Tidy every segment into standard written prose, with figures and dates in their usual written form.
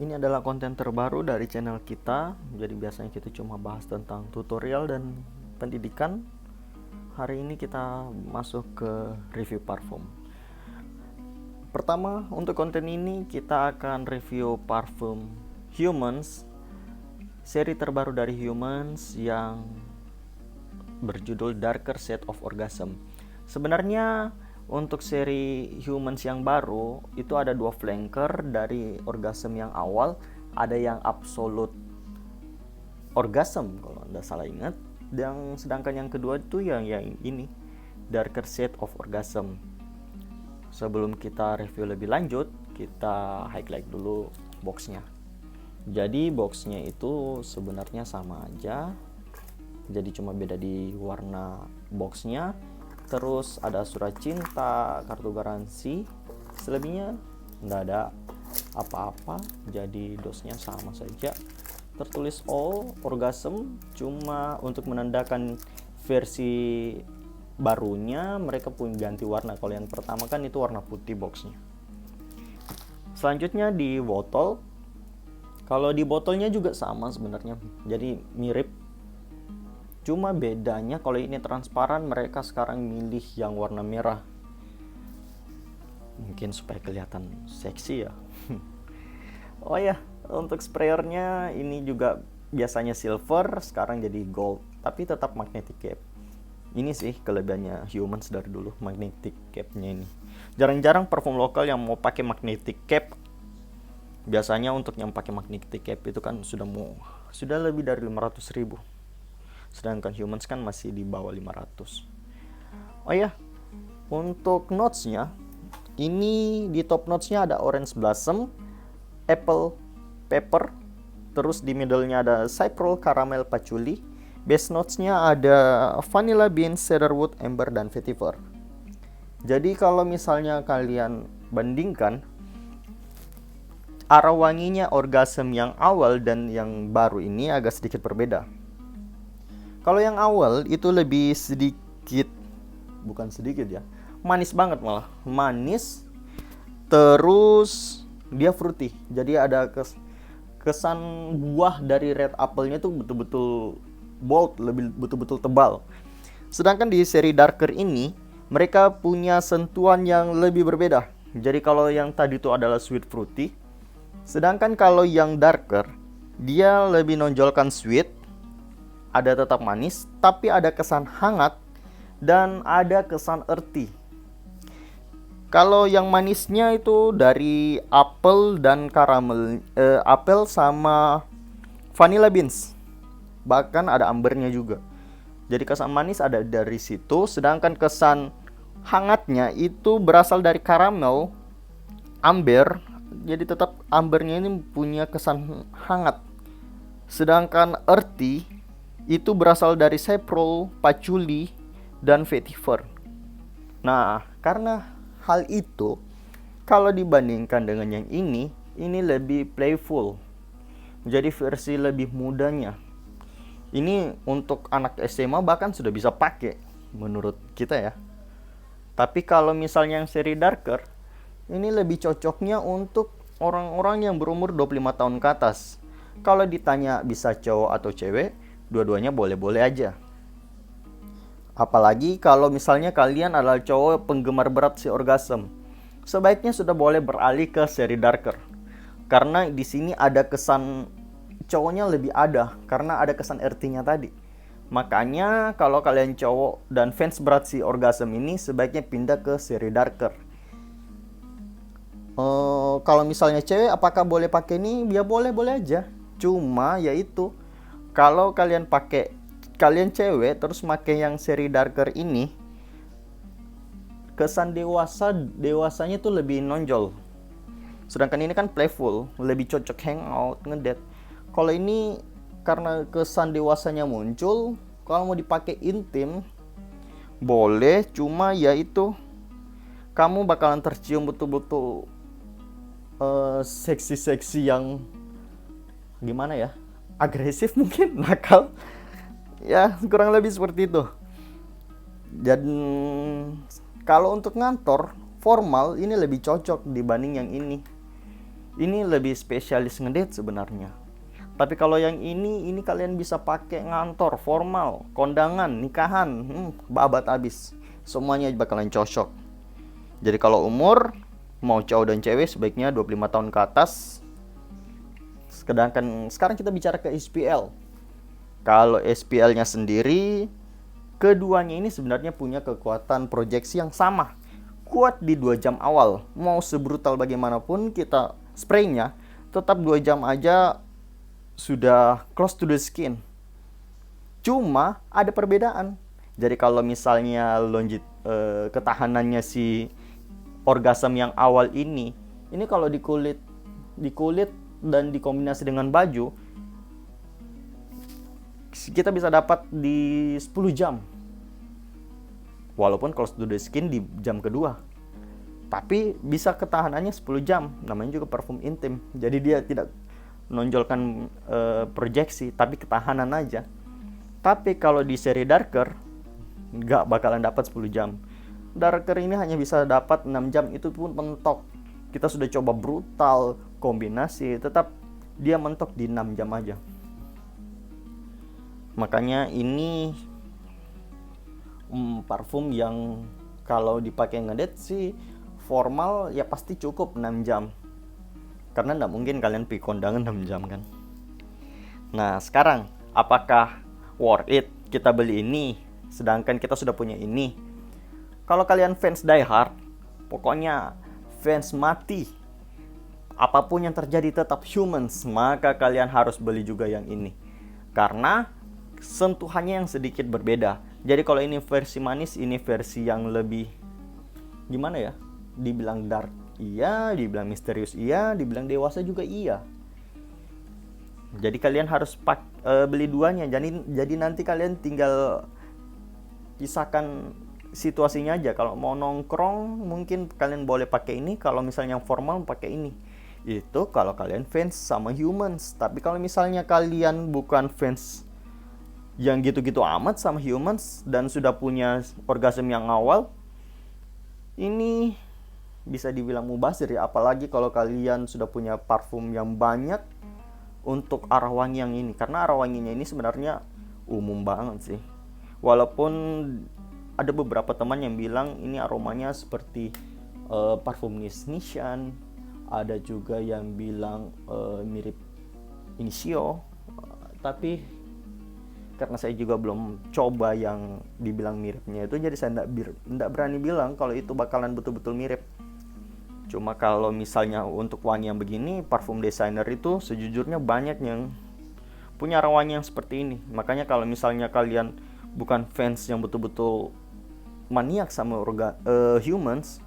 Ini adalah konten terbaru dari channel kita. Jadi biasanya kita cuma bahas tentang tutorial dan pendidikan. Hari ini kita masuk ke review parfum. Pertama, untuk konten ini kita akan review parfum Humans, seri terbaru dari Humans yang berjudul Darker Shade of Orgasm. Sebenarnya untuk seri Humans yang baru itu ada dua flanker dari Orgasm yang awal. Ada yang Absolute Orgasm kalau anda salah ingat, dan sedangkan yang kedua itu yang ini, Darker Shade of Orgasm. Sebelum kita review lebih lanjut, kita highlight dulu boxnya. Jadi boxnya itu sebenarnya sama aja, jadi cuma beda di warna boxnya. Terus ada surat cinta, kartu garansi, selebihnya nggak ada apa-apa, jadi dosnya sama saja. Tertulis all orgasm, cuma untuk menandakan versi barunya mereka pun ganti warna. Kalau yang pertama kan itu warna putih boxnya. Selanjutnya di botol, kalau di botolnya juga sama sebenarnya, jadi mirip. Cuma bedanya kalau ini transparan, mereka sekarang milih yang warna merah. Mungkin supaya kelihatan seksi ya. Oh ya, untuk sprayernya ini juga biasanya silver, sekarang jadi gold, tapi tetap magnetic cap. Ini sih kelebihannya Humans dari dulu, magnetic capnya ini. Jarang-jarang parfum lokal yang mau pakai magnetic cap. Biasanya untuk yang pakai magnetic cap itu kan sudah lebih dari 500.000. Sedangkan Humans kan masih di bawah 500. Oh ya, untuk notesnya, ini di top notesnya ada orange blossom, apple pepper, terus di middle-nya ada cypress, caramel, patchouli. Base notesnya ada vanilla bean, cedarwood, amber, dan vetiver. Jadi kalau misalnya kalian bandingkan arah wanginya Orgasm yang awal dan yang baru ini agak sedikit berbeda. Kalau yang awal itu lebih sedikit, bukan sedikit ya, manis banget malah, manis. Terus dia fruity, jadi ada kesan buah dari red apple-nya tuh betul-betul bold, lebih betul-betul tebal. Sedangkan di seri Darker ini mereka punya sentuhan yang lebih berbeda. Jadi kalau yang tadi itu adalah sweet fruity, sedangkan kalau yang Darker dia lebih nonjolkan sweet. Ada tetap manis, tapi ada kesan hangat dan ada kesan earthy. Kalau yang manisnya itu dari apel dan karamel, apel sama vanilla beans. Bahkan ada ambernya juga. Jadi kesan manis ada dari situ, sedangkan kesan hangatnya itu berasal dari karamel, amber. Jadi tetap ambernya ini punya kesan hangat. Sedangkan earthy itu berasal dari cypress, patchouli, dan vetiver. Nah, karena hal itu, kalau dibandingkan dengan yang ini lebih playful. Jadi versi lebih mudanya. Ini untuk anak SMA bahkan sudah bisa pakai menurut kita ya. Tapi kalau misalnya yang seri Darker, ini lebih cocoknya untuk orang-orang yang berumur 25 tahun ke atas. Kalau ditanya bisa cowok atau cewek, dua-duanya boleh-boleh aja. Apalagi kalau misalnya kalian adalah cowok penggemar berat si Orgasm, sebaiknya sudah boleh beralih ke seri Darker. Karena di sini ada kesan cowoknya lebih ada, karena ada kesan earthy-nya tadi. Makanya kalau kalian cowok dan fans berat si Orgasm ini sebaiknya pindah ke seri Darker. Kalau misalnya cewek apakah boleh pakai ini? Ya boleh-boleh aja. Cuma yaitu kalau kalian cewek terus pakai yang seri Darker ini, kesan dewasanya tuh lebih nonjol. Sedangkan ini kan playful, lebih cocok hangout, ngedate. Kalau ini karena kesan dewasanya muncul, kalau mau dipakai intim boleh, cuma ya itu kamu bakalan tercium betul-betul seksi-seksi yang gimana ya? Agresif mungkin, nakal. Ya, kurang lebih seperti itu. Dan kalau untuk ngantor formal ini lebih cocok dibanding yang ini. Ini lebih spesialis ngedate sebenarnya. Tapi kalau yang ini kalian bisa pakai ngantor, formal, kondangan, nikahan, babat abis. Semuanya bakalan cocok. Jadi kalau umur, mau cowok dan cewek sebaiknya 25 tahun ke atas. Sedangkan sekarang kita bicara ke SPL. Kalau SPL-nya sendiri, keduanya ini sebenarnya punya kekuatan proyeksi yang sama. Kuat di 2 jam awal. Mau sebrutal bagaimanapun kita spraynya, tetap 2 jam aja sudah close to the skin. Cuma ada perbedaan. Jadi kalau misalnya ketahanannya si orgasme yang awal ini kalau di kulit dan dikombinasi dengan baju, kita bisa dapat di 10 jam. Walaupun close to the skin di jam kedua. Tapi bisa ketahanannya 10 jam. Namanya juga parfum intim. Jadi dia tidak menonjolkan proyeksi, tapi ketahanan aja. Tapi kalau di seri darker, nggak bakalan dapat 10 jam. Darker ini hanya bisa dapat 6 jam, itu pun mentok. Kita sudah coba brutal, kombinasi, tetap dia mentok di 6 jam aja. Makanya ini parfum yang kalau dipakai ngedate sih formal ya pasti cukup 6 jam. Karena nggak mungkin kalian pergi kondangan 6 jam kan. Nah sekarang, apakah worth it kita beli ini sedangkan kita sudah punya ini? Kalau kalian fans die hard, pokoknya fans mati, apapun yang terjadi tetap humans, maka kalian harus beli juga yang ini. Karena sentuhannya yang sedikit berbeda. Jadi kalau ini versi manis, ini versi yang lebih gimana ya? Dibilang dark iya, dibilang misterius iya, dibilang dewasa juga iya. Jadi kalian harus beli duanya. Jadi nanti kalian tinggal pisahkan situasinya aja. Kalau mau nongkrong mungkin kalian boleh pakai ini, kalau misalnya formal pakai ini. Itu kalau kalian fans sama humans. Tapi kalau misalnya kalian bukan fans yang gitu-gitu amat sama humans dan sudah punya orgasme yang awal, ini bisa dibilang mubazir ya. Apalagi kalau kalian sudah punya parfum yang banyak untuk arah wangi yang ini. Karena arah wanginya ini sebenarnya umum banget sih. Walaupun ada beberapa teman yang bilang ini aromanya seperti parfum Nissan. Ada juga yang bilang mirip Initio. Tapi karena saya juga belum coba yang dibilang miripnya itu, jadi saya tidak berani bilang kalau itu bakalan betul-betul mirip. Cuma kalau misalnya untuk wangi yang begini, parfum designer itu sejujurnya banyak yang punya arah wangi yang seperti ini. Makanya kalau misalnya kalian bukan fans yang betul-betul maniak sama humans,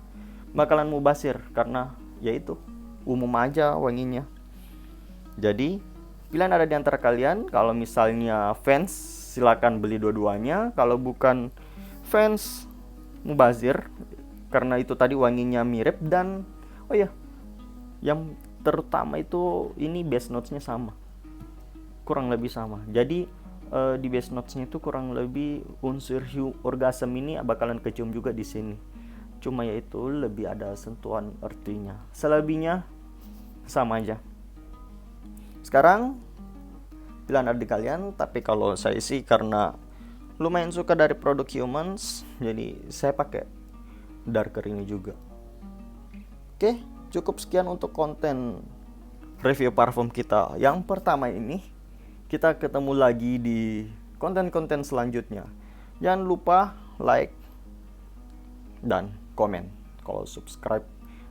bakalan mubazir karena yaitu umum aja wanginya. Jadi pilihan ada di antara kalian. Kalau misalnya fans, silakan beli dua-duanya. Kalau bukan fans, mubazir karena itu tadi wanginya mirip. Dan oh ya, yang terutama itu ini base notes-nya sama, kurang lebih sama. Jadi di base notes-nya itu kurang lebih unsur orgasm ini bakalan kecium juga di sini. Cuma yaitu lebih ada sentuhan earthy-nya. Selebihnya sama aja. Sekarang pilihan ada di kalian. Tapi kalau saya sih karena lumayan suka dari produk humans, jadi saya pakai darker ini juga. Oke, cukup sekian untuk konten review parfum kita yang pertama ini. Kita ketemu lagi di konten-konten selanjutnya. Jangan lupa like dan komen. Kalau subscribe,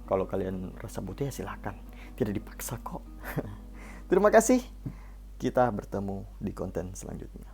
kalau kalian rasa butuh ya silakan. Tidak dipaksa kok. Terima kasih. Kita bertemu di konten selanjutnya.